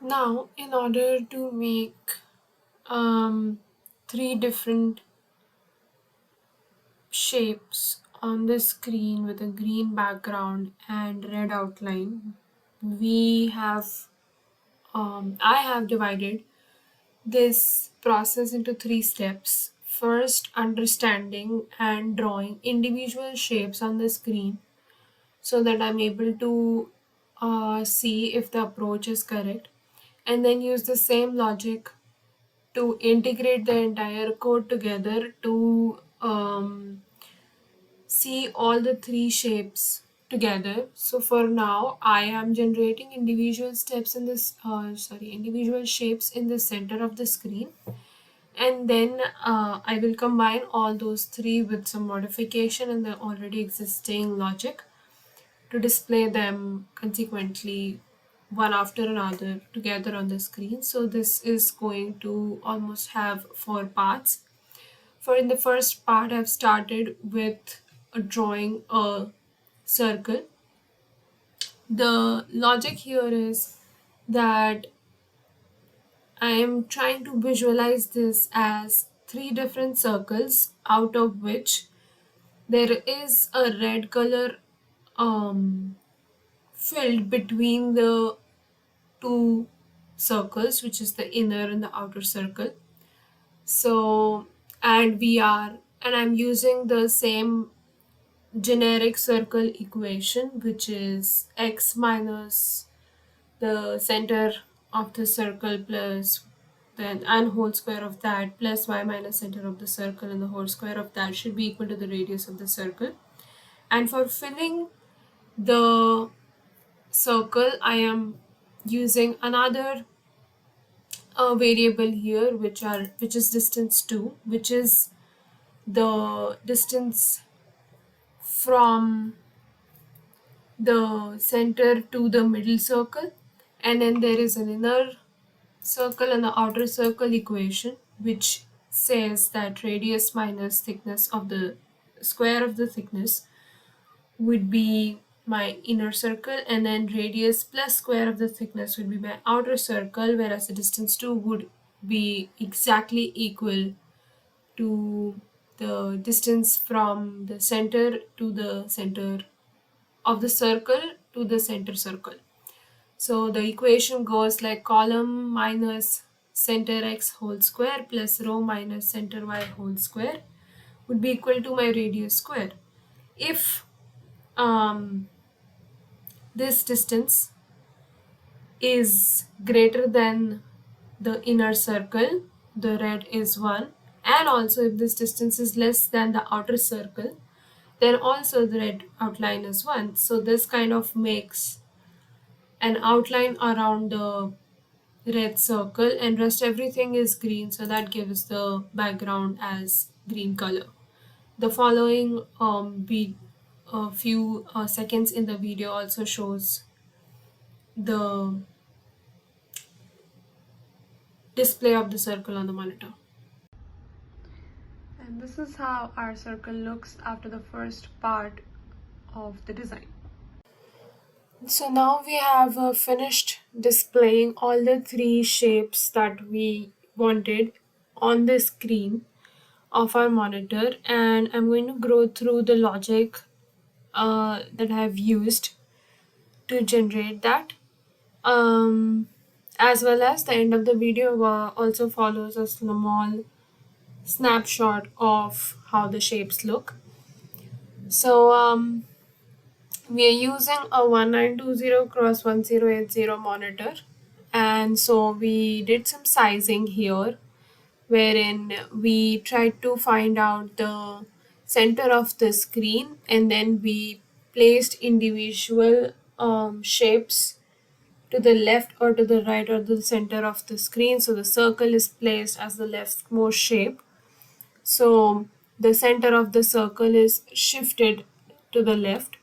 Now, in order to make three different shapes on the screen with a green background and red outline, I have divided this process into three steps. First, understanding and drawing individual shapes on the screen so that I'm able to see if the approach is correct, and then use the same logic to integrate the entire code together to see all the three shapes together. So for now, I am generating individual individual shapes in the center of the screen, and then I will combine all those three with some modification in the already existing logic to display them consequently one after another together on the screen. So this is going to almost have four parts. For in the first part, I've started with drawing a circle. The logic here is that I am trying to visualize this as three different circles, out of which there is a red color um, filled between the two circles, which is the inner and the outer circle. So, and I'm using the same generic circle equation, which is x minus the center of the circle plus then and whole square of that plus y minus center of the circle and the whole square of that should be equal to the radius of the circle. And for filling the circle, I am using another variable here, which is distance 2, which is the distance from the center to the middle circle, and then there is an inner circle and the outer circle equation, which says that radius minus thickness of the square of the thickness would be my inner circle, and then radius plus square of the thickness would be my outer circle, whereas the distance 2 would be exactly equal to the distance from the center to the center of the circle to the center circle. So the equation goes like column minus center x whole square plus row minus center y whole square would be equal to my radius square. If this distance is greater than the inner circle, the red is 1, and also if this distance is less than the outer circle, then also the red outline is 1. So this kind of makes an outline around the red circle, and rest everything is green, so that gives the background as green color. The following a few seconds in the video also shows the display of the circle on the monitor. And this is how our circle looks after the first part of the design. So now we have finished displaying all the three shapes that we wanted on the screen of our monitor, and I'm going to go through the logic that I've used to generate that. As well as the end of the video also follows a small snapshot of how the shapes look. So we are using a 1920 cross 1080 monitor, and so we did some sizing here wherein we tried to find out the center of the screen, and then we placed individual shapes to the left or to the right or the center of the screen. So the circle is placed as the leftmost shape. So the center of the circle is shifted to the left,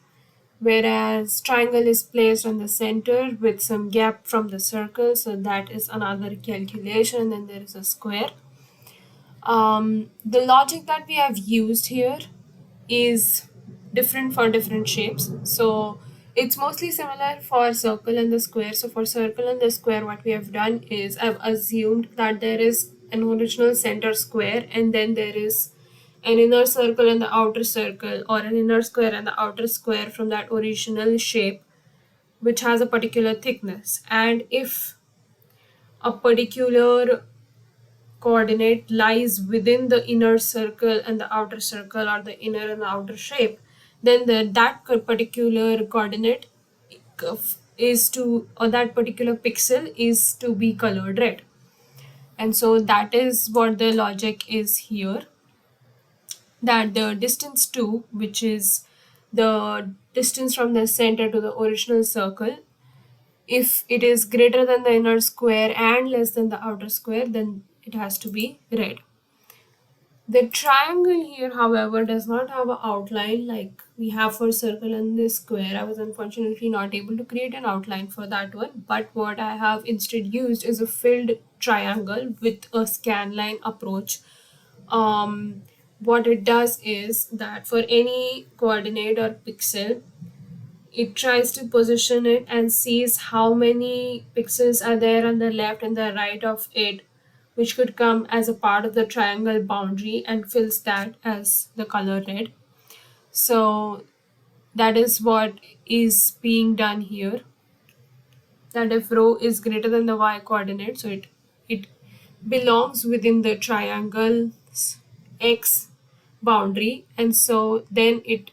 whereas triangle is placed on the center with some gap from the circle. So that is another calculation. And then there is a square. The logic that we have used here is different for different shapes. So It's mostly similar for circle and the square. So for circle and the square, what we have done is I've assumed that there is an original center square, and then there is an inner circle and the outer circle, or an inner square and the outer square from that original shape, which has a particular thickness. And if a particular coordinate lies within the inner circle and the outer circle, or the inner and the outer shape, then that particular coordinate is to, or that particular pixel is to be colored red. And so that is what the logic is here, that the distance 2, which is the distance from the center to the original circle, if it is greater than the inner square and less than the outer square, then it has to be red. The triangle here, however, does not have an outline like we have for circle and the square. I was unfortunately not able to create an outline for that one, but what I have instead used is a filled triangle with a scanline approach. What it does is that for any coordinate or pixel, it tries to position it and sees how many pixels are there on the left and the right of it, which could come as a part of the triangle boundary, and fills that as the color red. So that is what is being done here, that if rho is greater than the y coordinate, so it belongs within the triangle's x boundary, and so then it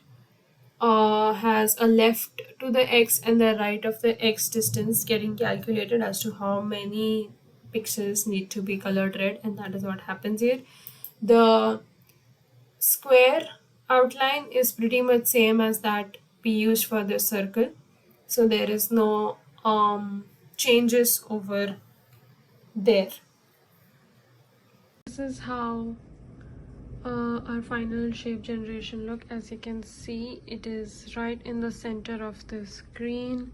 has a left to the x and the right of the x distance getting calculated as to how many pixels need to be colored red, and that is what happens here. The square outline is pretty much same as that we used for the circle, so there is no changes over there. This is how our final shape generation look. As you can see, it is right in the center of the screen.